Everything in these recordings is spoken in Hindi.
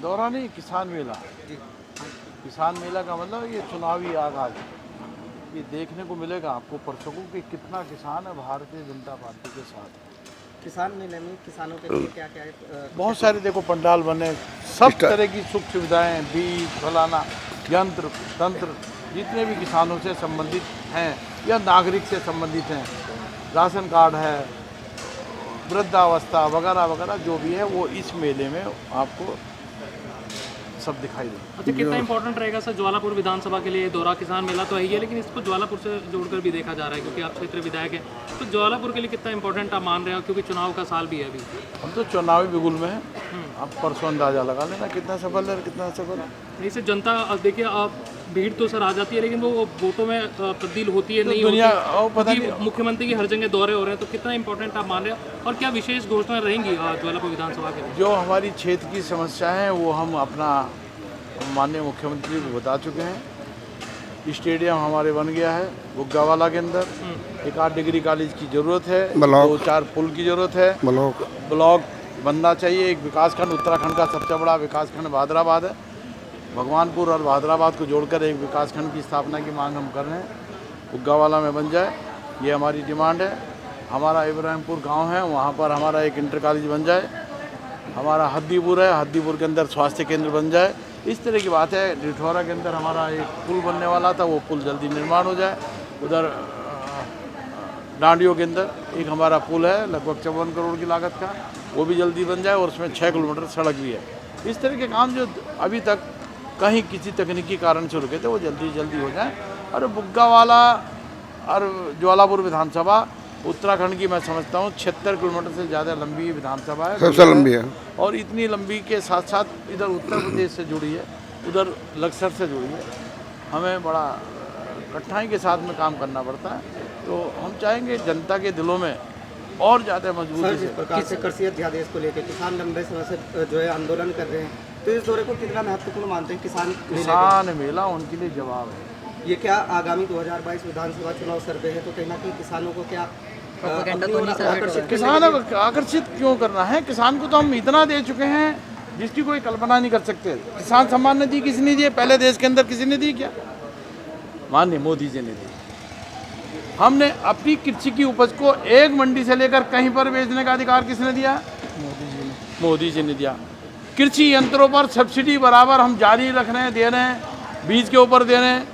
दौरा नहीं, किसान मेला। किसान मेला का मतलब ये चुनावी आगाज, ये देखने को मिलेगा आपको परसों को कि कितना किसान है भारतीय जनता पार्टी के साथ। किसान मेले में किसानों के लिए क्या क्या बहुत सारे देखो पंडाल बने, सब तरह की सुख सुविधाएं, बीज फलाना यंत्र तंत्र, जितने भी किसानों से संबंधित हैं या नागरिक से संबंधित हैं, राशन कार्ड है, वृद्धावस्था वगैरह वगैरह जो भी है वो इस मेले में आपको सब दिखाई देगा। अच्छा, कितना इंपॉर्टेंट रहेगा सर ज्वालापुर विधानसभा के लिए? दौरा किसान मेला तो है ही है, लेकिन इसको ज्वालापुर से जोड़कर भी देखा जा रहा है क्योंकि आप क्षेत्र विधायक हैं, तो ज्वालापुर के लिए कितना इंपॉर्टेंट आप मान रहे हो, क्योंकि चुनाव का साल भी है अभी? हम तो चुनावी बिगुल में हैं, आप परसों अंदाजा लगा लेना कितना सफल है कितना सफल है। नहीं सर, जनता देखिए आप भीड़ तो सर आ जाती है, लेकिन वो वोटों में तब्दील होती है नहीं दुनिया होती, पता क्योंकि नहीं मुख्यमंत्री की हर जगह दौरे हो रहे हैं, तो कितना इंपॉर्टेंट आप मान रहे हो और क्या विशेष घोषणाएं रहेंगी ज्वालापुर विधानसभा के लिए? जो हमारी क्षेत्र की समस्या है वो हम अपना माननीय मुख्यमंत्री को बता चुके हैं। स्टेडियम हमारे बन गया है बुग्गावाला के अंदर, एक 8 डिग्री कॉलेज की ज़रूरत है, 2-4 पुल की ज़रूरत है, ब्लॉक बनना चाहिए। एक विकासखंड उत्तराखंड का सबसे बड़ा विकासखंड भादराबाद है, भगवानपुर और भादराबाद को जोड़कर एक विकासखंड की स्थापना की मांग हम कर रहे हैं, बुग्गावाला में बन जाए, ये हमारी डिमांड है। हमारा इब्राहिमपुर गांव है, वहाँ पर हमारा एक इंटर कॉलेज बन जाए। हमारा हद्दीपुर है, हद्दीपुर के अंदर स्वास्थ्य केंद्र बन जाए। इस तरह की बात है। डिठौरा के अंदर हमारा एक पुल बनने वाला था, वो पुल जल्दी निर्माण हो जाए। उधर डांडियों के अंदर एक हमारा पुल है लगभग 54 करोड़ की लागत का, वो भी जल्दी बन जाए और उसमें 6 किलोमीटर सड़क भी है। इस तरह के काम जो अभी तक कहीं किसी तकनीकी कारण से रुके थे वो जल्दी जल्दी हो जाए। और बुग्गावाला और ज्वालापुर विधानसभा उत्तराखंड की मैं समझता हूँ 76 किलोमीटर से ज़्यादा लंबी विधानसभा है, सबसे लंबी है। और इतनी लंबी के साथ साथ इधर उत्तर प्रदेश से जुड़ी है, उधर लक्सर से जुड़ी है। हमें बड़ा कठिनाई के साथ में काम करना पड़ता है, तो हम चाहेंगे जनता के दिलों में और ज़्यादा मजबूती जिस प्रकार से कृषि अध्यादेश को लेकर किसान लंबे समय से जो है आंदोलन कर रहे हैं, तो इस दौरे को कितना महत्वपूर्ण मानते हैं? किसान मेला उनके लिए जवाब है। ये क्या आगामी 2022 विधानसभा चुनाव सर्वे है, तो कहीं ना कहीं किसानों को क्या किसान आकर्षित क्यों करना है? किसान को तो हम इतना दे चुके हैं जिसकी कोई कल्पना नहीं कर सकते। किसान सम्मान निधि किसने दी? पहले देश के अंदर किसी ने दी क्या? माननीय मोदी जी ने दी। हमने अपनी कृषि की उपज को एक मंडी से लेकर कहीं पर बेचने का अधिकार किसने दिया? मोदी जी ने दिया। कृषि यंत्रों पर सब्सिडी बराबर हम जारी रख रहे हैं, दे रहे हैं, बीज के ऊपर दे रहे हैं,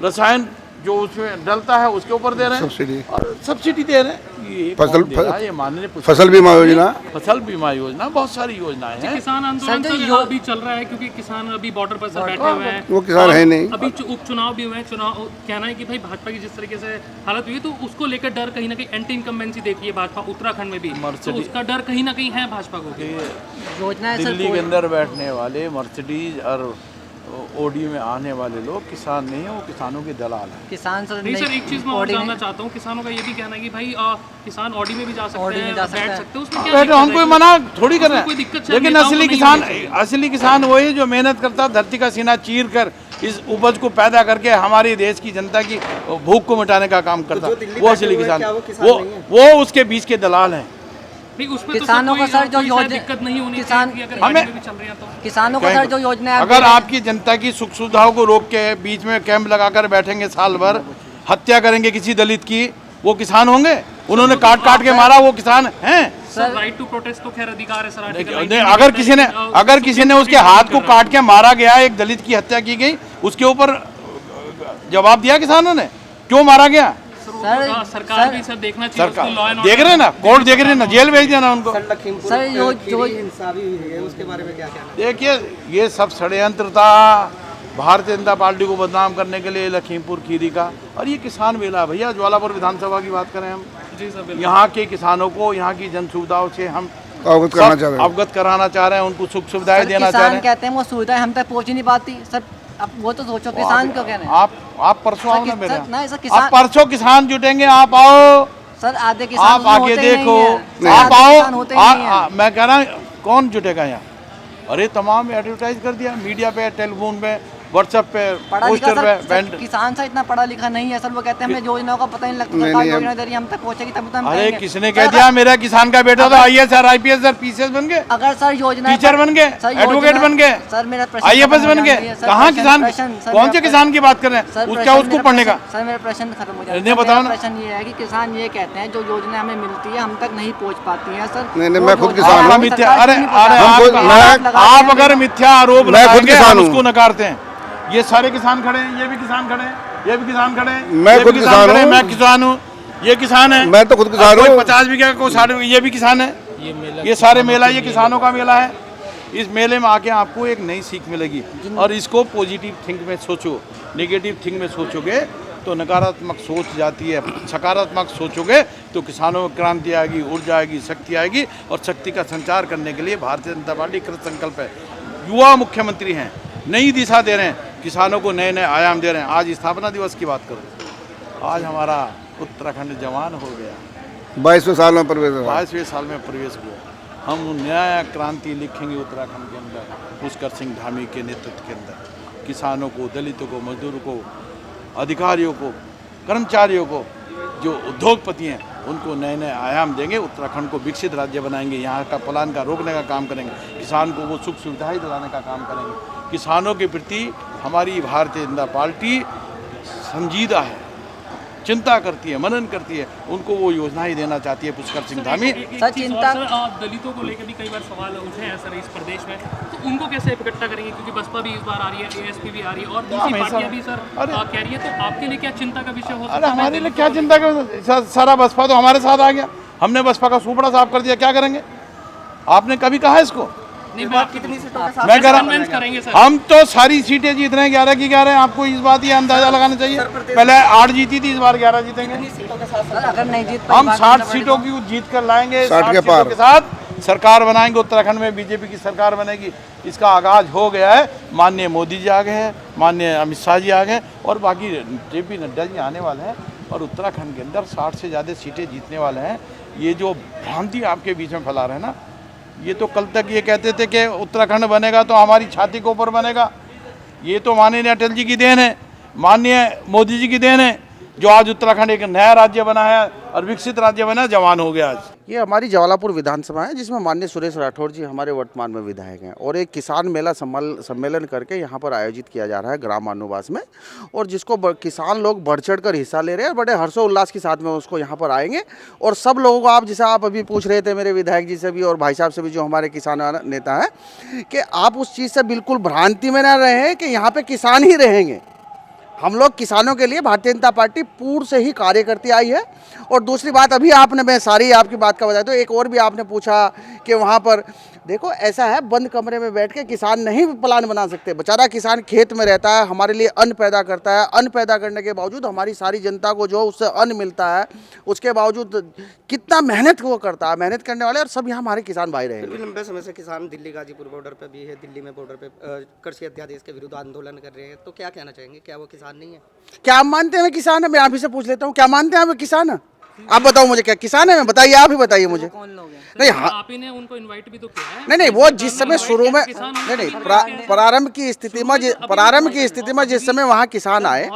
रसायन जो उसमें डलता है उसके ऊपर दे रहे हैं, और सब्सिडी दे रहे हैं। ये माननीय फसल बीमा योजना, फसल बीमा योजना, बहुत सारी योजनाएं हैं। किसान आंदोलन सर अभी चल रहा है क्योंकि किसान अभी बॉर्डर पर सर बैठे हुए हैं, वो किसान है नहीं। अभी उपचुनाव भी हुए हैं। चुनाव कहना है कि भाई भाजपा की जिस तरीके से हालत हुई है, तो उसको लेकर डर कहीं ना कहीं एंटी इनकम्बेंसी देखी है भाजपा उत्तराखंड में भी, तो उसका डर कहीं ना कहीं है भाजपा को। योजना दिल्ली के अंदर बैठने वाले मर्सिडीज और ओडी में आने वाले लोग किसान नहीं है, वो किसानों के दलाल हैं। किसान सर नहीं सर, एक चीज़ मैं और जानना चाहता हूँ, किसानों का ये भी कहना है कि भाई किसान ऑडी में भी जा सकते हैं, बैठ सकते हैं, उसमें क्या हम कोई मना थोड़ी कर रहे हैं, कोई दिक्कत? लेकिन असली किसान वही जो मेहनत करता, धरती का सीना चीर कर इस उपज को पैदा करके हमारी देश की जनता की भूख को मिटाने का काम करता, वो असली किसान। वो उसके बीच के दलाल हैं। किसानों को सर जो योजना दिक्कत नहीं होनी हमें किसानों को सर जो योजना अगर आपकी जनता की सुख सुविधाओं को रोक के बीच में कैंप लगाकर बैठेंगे, साल भर हत्या करेंगे किसी दलित की, वो किसान होंगे? उन्होंने काट के मारा, वो किसान हैं? सर राइट टू प्रोटेस्ट तो खैर अधिकार है सर। अगर किसी ने उसके हाथ को काट के मारा गया, एक दलित की हत्या की गई, उसके ऊपर जवाब दिया किसानों ने क्यों मारा गया? सरकार भी सर देखना चाहिए, देख रहे हैं ना, कोर्ट देख रहे हैं ना, जेल भेज देना उनको। सर जो हिंसा भी हुई है उसके बारे में क्या कहना? देखिए, ये सब षड्यंत्र था भारतीय जनता पार्टी को बदनाम करने के लिए, लखीमपुर खीरी का। और ये किसान मेला, भैया ज्वालापुर विधानसभा की बात करें हम, यहाँ के किसानों को, यहाँ की जन सुविधाओं से हम अवगत कराना चाह रहे हैं, उनको सुख सुविधाएं देना चाह रहे हैं। कहते हैं वो सुविधाएं हम तक पहुँच ही नहीं पाती सर, अब वो तो सोचो किसान क्यों कहने। आप परसों आओ ना मेरे, आप परसों किसान जुटेंगे, आप आओ सर, आधे किसान आप आके देखो, आप आओ। मैं कह रहा हूँ कौन जुटेगा यहाँ? अरे तमाम एडवर्टाइज कर दिया मीडिया पे, टेलीफोन पे, व्हाट्सएप पे पढ़ा लिखा पोस्टर पे सर बैंड। किसान सर इतना पढ़ा लिखा नहीं है सर। वो कहते हैं हमें योजनाओं का पता नहीं लगता, सरकार योजना दे रही है हम तक पहुंचेगी तब तो हम अरे कहेंगे। किसने कह दिया मेरा किसान का बेटा तो IAS और IPS और PCS बन गए, अगर सर योजना टीचर बन गए, एडवोकेट बन गए, सर मेरा प्रश्न IAS बन गए। कहाँ किसान, कौन से किसान की बात कर रहे हैं? उसका उसको पढ़ने का सर मेरा प्रश्न खत्म हो नहीं, जाए। बताओ ना। प्रश्न ये है कि किसान ये कहते हैं जो योजना हमें मिलती है हम तक नहीं पहुंच पाती है सर। नहीं, वो मैं खुद योजना किसान हूं। आपका हमें मिथ्या, सरकार अरे क्यों नहीं अरे पहुंचा? आप अगर मिथ्या आरोप मैं खुद लगाएंगे किसान हम हूं। उसको नकारते हैं। ये सारे किसान खड़े हैं, ये भी किसान खड़े हैं, ये भी किसान खड़े हैं, मैं ये खुद भी किसान खड़े हैं, हूं। मैं किसान हूँ, ये किसान है, मैं तो खुद किसान कोई हूं। 50 बीघा का, कोई 60, ये भी किसान है। ये सारे मेला, ये किसानों का मेला है। इस मेले में आके आपको एक नई सीख मिलेगी और इसको पॉजिटिव थिंक में सोचो। नेगेटिव थिंक में सोचोगे तो नकारात्मक सोच जाती है, सकारात्मक सोचोगे तो किसानों में क्रांति आएगी, ऊर्जा आएगी, शक्ति आएगी और शक्ति का संचार करने के लिए भारतीय जनता पार्टी कृत संकल्प है। युवा मुख्यमंत्री हैं, नई दिशा दे रहे हैं, किसानों को नए नए आयाम दे रहे हैं। आज स्थापना दिवस की बात करो, आज हमारा उत्तराखंड जवान हो गया, 22वें साल में प्रवेश हुआ। 22वें साल में प्रवेश हुआ। हम नया क्रांति लिखेंगे उत्तराखंड के अंदर, पुष्कर सिंह धामी के नेतृत्व के अंदर। किसानों को, दलितों को, मजदूरों को, अधिकारियों को, कर्मचारियों को, जो उद्योगपति हैं उनको नए नए आयाम देंगे। उत्तराखंड को विकसित राज्य बनाएंगे, यहाँ का पलायन का रोकने का काम करेंगे, किसान को वो सुख सुविधाएं दिलाने का काम करेंगे। किसानों के प्रति हमारी भारतीय जनता पार्टी संजीदा है, चिंता करती है, मनन करती है, उनको वो योजनाएं देना चाहती है पुष्कर सिंह धामी। सर, चिंता- दलितों को लेकर भी कई बार सवाल उठे हैं सर इस प्रदेश में, तो उनको कैसे इकट्ठा करेंगे? क्योंकि बसपा भी इस बार आ रही है, ASP भी आ रही है और दूसरी हमेशा- पार्टियां भी सर अरे- कह रही है, तो आपके लिए क्या चिंता का विषय हो सकता अरे है? हमारे लिए क्या चिंता कर, सारा बसपा तो हमारे साथ आ गया, हमने बसपा का सुपड़ा साफ कर दिया, क्या करेंगे? आपने कभी कहा इसको? नहीं, मैं आपकी कितनी सीटों के साथ मैं कह रहा कन्विंस करेंगे सर। हम तो सारी सीटें जीत रहे हैं, 11 की 11। आपको इस बात ये अंदाजा लगाना चाहिए, पहले 8 जीती थी, इस बार 11 जीतेंगे। सीटों के साथ सर अगर नहीं जीत पाई हम बाकी 60 तो सीटों की जीत कर लाएंगे, 60 के 60 सीटों पार। के साथ सरकार बनाएंगे। उत्तराखंड में बीजेपी की सरकार बनेगी। इसका आगाज हो गया है। माननीय मोदी जी आ गए हैं, माननीय अमित शाह जी आ गए और बाकी JP नड्डा जी आने वाले हैं और उत्तराखंड के अंदर 60 से ज़्यादा सीटें जीतने वाले हैं। ये जो भ्रांति आपके बीच में फैला रहे हैं ना, ये तो कल तक ये कहते थे कि उत्तराखंड बनेगा तो हमारी छाती के ऊपर बनेगा। ये तो माननीय अटल जी की देन है, माननीय मोदी जी की देन है, जो आज उत्तराखंड एक नया राज्य बना है और विकसित राज्य बना, जवान हो गया आज। ये हमारी जवालापुर विधानसभा है जिसमें माननीय सुरेश राठौर जी हमारे वर्तमान में विधायक हैं और एक किसान मेला सम्मेलन करके यहाँ पर आयोजित किया जा रहा है ग्राम अनुवास में, और जिसको किसान लोग बढ़ चढ़ कर हिस्सा ले रहे हैं। बड़े हर्षोल्लास के साथ में उसको यहाँ पर आएंगे और सब लोगों को, आप जैसा आप अभी पूछ रहे थे मेरे विधायक जी से भी और भाई साहब से भी जो हमारे किसान नेता हैं, कि आप उस चीज़ से बिल्कुल भ्रांति में ना रहें कि यहाँ पर किसान ही रहेंगे। हम लोग किसानों के लिए भारतीय जनता पार्टी पूर्व से ही कार्य करती आई है। और दूसरी बात, अभी आपने, मैं सारी आपकी बात का बताया तो एक और भी आपने पूछा कि वहाँ पर देखो, ऐसा है, बंद कमरे में बैठ के किसान नहीं प्लान बना सकते। बेचारा किसान खेत में रहता है, हमारे लिए अन्न पैदा करता है। अन्न पैदा करने के बावजूद हमारी सारी जनता को जो उससे अन्न मिलता है, उसके बावजूद कितना मेहनत वो करता है, मेहनत करने वाले, और सब यहाँ हमारे किसान भाई फिर रहेंगे। भी लंबे समय से किसान दिल्ली गाजीपुर बॉर्डर पे भी है, दिल्ली में बॉर्डर पे कृषि अध्यादेश के विरुद्ध आंदोलन कर रहे हैं, तो क्या कहना चाहेंगे? क्या वो किसान नहीं है? क्या आप मानते हैं किसान है? मैं आप ही से पूछ लेता हूँ, क्या मानते हैं आप किसान है? आप बताओ मुझे, क्या किसान है? मैं बताइए, आप ही बताइए मुझे। कौन लोग हैं? नहीं, हाँ, आप ही ने उनको इनवाइट भी तो किया है। नहीं, वो जिस समय शुरू में, नहीं, प्रारंभ की स्थिति में जिस समय वहाँ किसान आए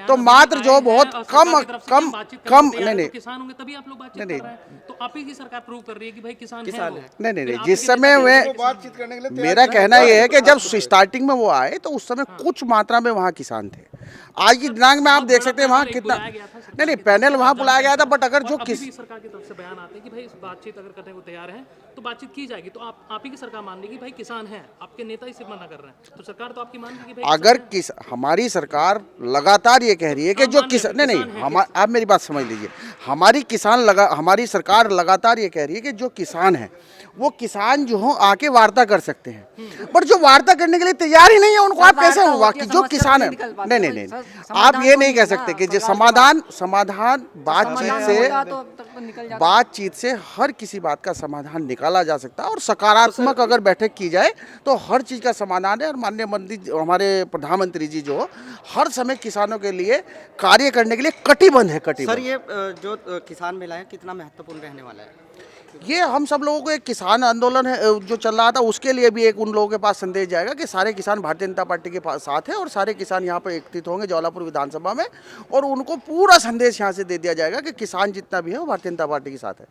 तो मात्र जो बहुत कम नहीं, किसान होंगे तभी आप लोग बातचीत नहीं, कर रहे हैं। तो आप ही की सरकार प्रूव कर रही है कि भाई किसान है वो। नहीं, जिस समय वे, बातचीत करने के लिए मेरा कहना यह है कि जब स्टार्टिंग में वो आए तो उस समय कुछ मात्रा में वहाँ किसान थे। आज की दिनांक में आप देख सकते हैं वहाँ कितना, नहीं, पैनल वहाँ बुलाया गया था, बट अगर जो अभी भी सरकार की तरफ से बयान आते हैं कि भाई इस बातचीत अगर करने को तैयार है तो बातचीत की जाएगी। तो आप ही की सरकार मान लेगी भाई किसान है, आपके नेता ही सिर्फ मना कर रहे हैं, तो सरकार तो आपकी मान लेगी भाई अगर हमारी सरकार लगातार ये कह रही है कि जो किसान, नहीं, आप मेरी बात समझ लीजिए, हमारी सरकार लगातार ये कह रही है कि जो किसान है वो किसान जो हो आके वार्ता कर सकते हैं, पर जो वार्ता करने के लिए तैयार ही नहीं है उनको आप कैसे होगा कि जो किसान है? नहीं, आप ये नहीं कह सकते कि जो समाधान बातचीत से हर किसी बात का समाधान निकाला जा सकता है और सकारात्मक अगर बैठक की जाए तो हर चीज़ का समाधान है। और माननीय मंत्री, हमारे प्रधानमंत्री जी जो हर समय किसानों के लिए कार्य करने के लिए कटिबद्ध है। सर, ये जो किसान मेला है कितना महत्वपूर्ण रहने वाला है? ये हम सब लोगों को एक किसान आंदोलन है जो चल रहा था, उसके लिए भी एक उन लोगों के पास संदेश जाएगा कि सारे किसान भारतीय जनता पार्टी के साथ हैं और सारे किसान यहाँ पर एकत्रित होंगे ज्वालापुर विधानसभा में, और उनको पूरा संदेश यहाँ से दे दिया जाएगा कि किसान जितना भी है वो भारतीय जनता पार्टी के साथ है।